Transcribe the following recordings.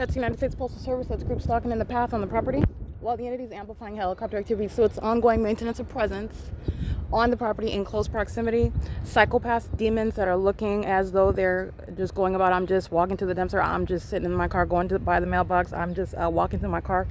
That's the United States Postal Service. That's group stalking in the path on the property while the entity is amplifying helicopter activity. So it's ongoing maintenance of presence on the property in close proximity. Psychopaths, demons that are looking as though they're just going about, I'm just walking to the dumpster, I'm just sitting in my car going to buy the mailbox, I'm just walking to my car,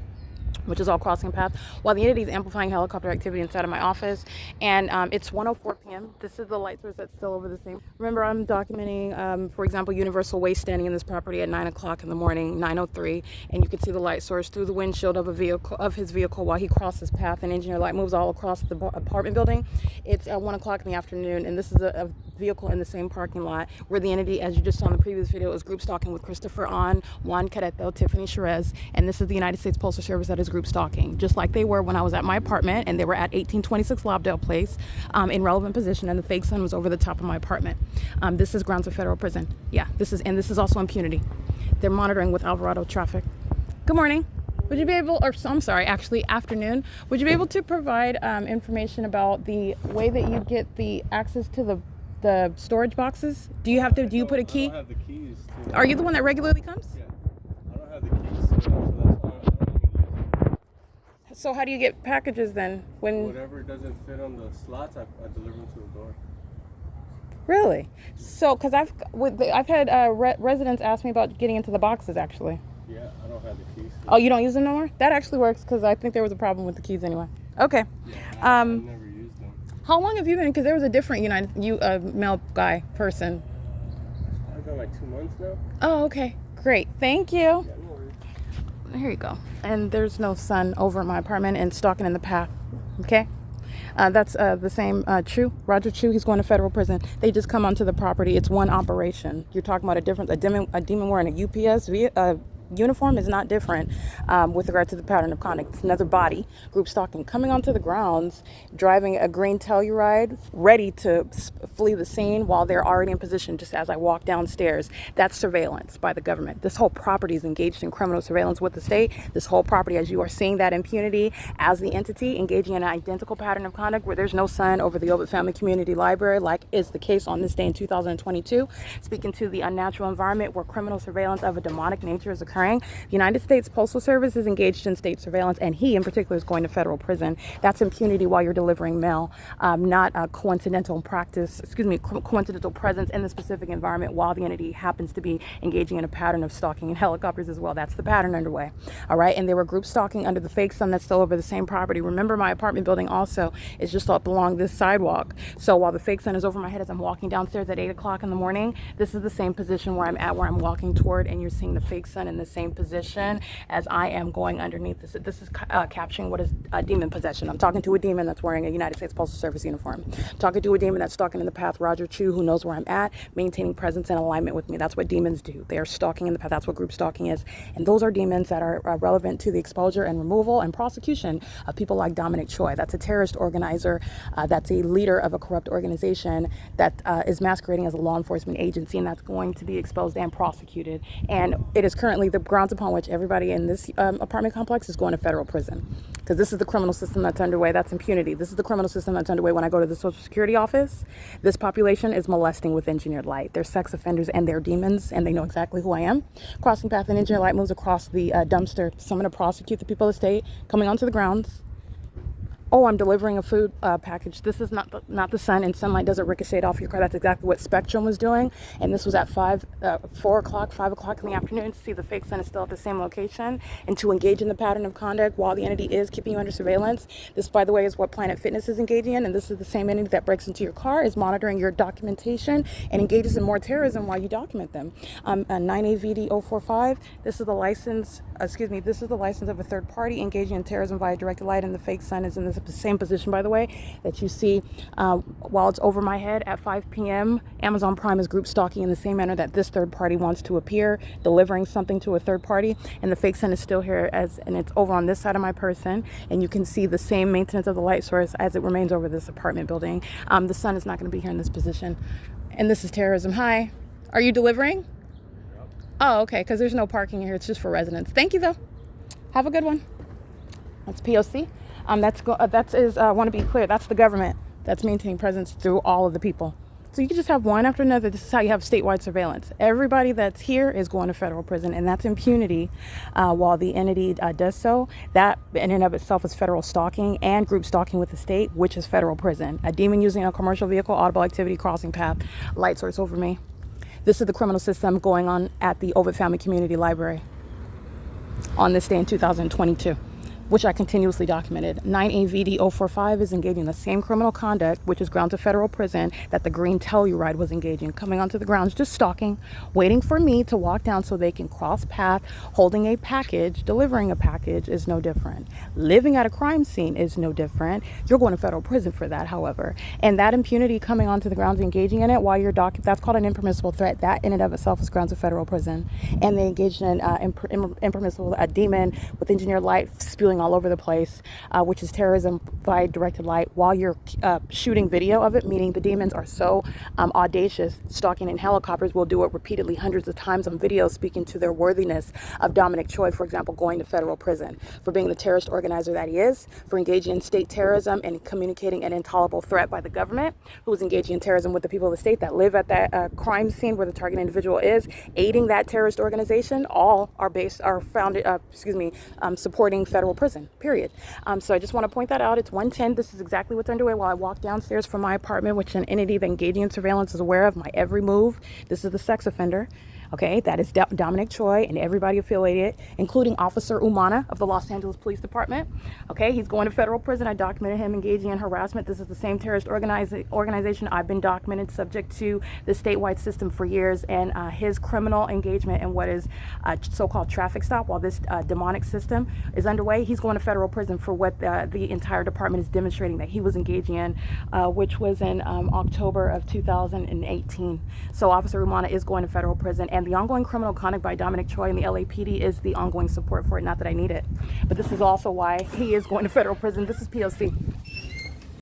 which is all crossing a path, while the entity is amplifying helicopter activity inside of my office. And it's 1:04 p.m. This is the light source that's still over the same. Remember, I'm documenting, for example, Universal Waste standing in this property at 9 o'clock in the morning, 9:03, and you can see the light source through the windshield of his vehicle while he crosses path, and engineer light moves all across the apartment building. It's 1 o'clock in the afternoon, and this is a vehicle in the same parking lot where the entity, as you just saw in the previous video, is group stalking with Christopher On, Juan Careto, Tiffany Cherez, and this is the United States Postal Service that is group stalking, just like they were when I was at my apartment, and they were at 1826 Lobdell Place, in relevant position, and the fake sun was over the top of my apartment. This is grounds of federal prison. Yeah, this is also impunity. They're monitoring with Alvarado traffic. Good morning. Would you be able, or I'm sorry, actually afternoon, would you be able to provide information about the way that you get the access to the storage boxes? Do you put a key? I don't have the keys. Are you the one that regularly comes? Yeah. I don't have the keys to that, so that's why I don't use it. So how do you get packages then? Whatever doesn't fit on the slots, I deliver them to the door. Really? So, because I've had residents ask me about getting into the boxes actually. Yeah, I don't have the keys. Oh, you don't use them no more? That actually works because I think there was a problem with the keys anyway. Okay. Yeah, I've never used them. How long have you been? Because there was a different male guy person. I've been like 2 months now. Oh, okay. Great. Thank you. Yeah, no worries. Here you go. And there's no sun over my apartment and stalking in the path. Okay? That's the same Chu, Roger Chu. He's going to federal prison. They just come onto the property. It's one operation. You're talking about a demon wearing a UPS uniform is not different with regard to the pattern of conduct. It's another body, group stalking, coming onto the grounds, driving a green Telluride, ready to flee the scene while they're already in position just as I walk downstairs. That's surveillance by the government. This whole property is engaged in criminal surveillance with the state. This whole property, as you are seeing that impunity as the entity engaging in an identical pattern of conduct where there's no sun over the Obit Family Community Library, like is the case on this day in 2022, speaking to the unnatural environment where criminal surveillance of a demonic nature is occurring. The United States Postal Service is engaged in state surveillance, and he in particular is going to federal prison. That's impunity while you're delivering mail, not a coincidental presence in the specific environment while the entity happens to be engaging in a pattern of stalking in helicopters as well. That's the pattern underway. All right, and they were group stalking under the fake sun that's still over the same property. Remember, my apartment building also is just up along this sidewalk. So while the fake sun is over my head as I'm walking downstairs at 8 o'clock in the morning, this is the same position where I'm walking toward, and you're seeing the fake sun in the same position as I am going underneath this. This is capturing what is a demon possession. I'm talking to a demon that's wearing a United States Postal Service uniform. I'm talking to a demon that's stalking in the path, Roger Chu, who knows where I'm at, maintaining presence and alignment with me. That's what demons do. They are stalking in the path. That's what group stalking is. And those are demons that are relevant to the exposure and removal and prosecution of people like Dominic Choi. That's a terrorist organizer. That's a leader of a corrupt organization that is masquerading as a law enforcement agency, and that's going to be exposed and prosecuted. And it is currently the grounds upon which everybody in this apartment complex is going to federal prison, because this is the criminal system that's underway. That's impunity. This is the criminal system that's underway when I go to the Social Security office. This population is molesting with engineered light. They're sex offenders and they're demons, and they know exactly who I am. Crossing path and engineered light moves across the dumpster. So I'm going to prosecute the people of the state coming onto the grounds. Oh, I'm delivering a food package. This is not the sun, and sunlight doesn't ricochet off your car. That's exactly what Spectrum was doing. And this was at 5 o'clock in the afternoon. To see the fake sun is still at the same location, and to engage in the pattern of conduct while the entity is keeping you under surveillance. This, by the way, is what Planet Fitness is engaging in, and this is the same entity that breaks into your car, is monitoring your documentation, and engages in more terrorism while you document them. 9AVD045. This is the license. This is the license of a third party engaging in terrorism via directed light, and the fake sun is in the same position, by the way, that you see while it's over my head at 5 p.m. Amazon Prime is group stalking in the same manner that this third party wants to appear, delivering something to a third party, and the fake sun is still here and it's over on this side of my person, and you can see the same maintenance of the light source as it remains over this apartment building. The sun is not going to be here in this position, and this is terrorism. Hi, are you delivering? Oh, okay, because there's no parking here. It's just for residents. Thank you, though. Have a good one. That's P.O.C. I want to be clear. That's the government that's maintaining presence through all of the people. So you can just have one after another. This is how you have statewide surveillance. Everybody that's here is going to federal prison, and that's impunity. While the entity does so, that in and of itself is federal stalking and group stalking with the state, which is federal prison. A demon using a commercial vehicle, audible activity, crossing path, light source over me. This is the criminal system going on at the Ovid Family Community Library on this day in 2022, which I continuously documented. 9AVD 045 is engaging in the same criminal conduct, which is grounds of federal prison, that the green Telluride was engaging, coming onto the grounds, just stalking, waiting for me to walk down so they can cross path, holding a package, delivering a package is no different. Living at a crime scene is no different. You're going to federal prison for that, however. And that impunity coming onto the grounds, engaging in it while you're that's called an impermissible threat. That in and of itself is grounds of federal prison. And they engaged in impermissible demon with engineered light spewing all over the place, which is terrorism by directed light, while you're shooting video of it, meaning the demons are so audacious, stalking in helicopters, will do it repeatedly hundreds of times on video, speaking to their worthiness of Dominic Choi, for example, going to federal prison for being the terrorist organizer that he is, for engaging in state terrorism and communicating an intolerable threat by the government, who is engaging in terrorism with the people of the state that live at that crime scene where the target individual is, aiding that terrorist organization. All are founded, supporting federal prison, period. So I just want to point that out. It's 110. This is exactly what's underway while I walk downstairs from my apartment, which an entity that engaging in surveillance is aware of my every move. This is the sex offender. Okay, that is Dominic Choi and everybody affiliated, including Officer Umana of the Los Angeles Police Department. Okay, he's going to federal prison. I documented him engaging in harassment. This is the same terrorist organization I've been documented subject to the statewide system for years, and his criminal engagement in what is so-called traffic stop while this demonic system is underway. He's going to federal prison for what the entire department is demonstrating that he was engaging in, which was in October of 2018. So Officer Umana is going to federal prison, and the ongoing criminal conduct by Dominic Choi and the LAPD is the ongoing support for it. Not that I need it, but this is also why he is going to federal prison. This is P.O.C.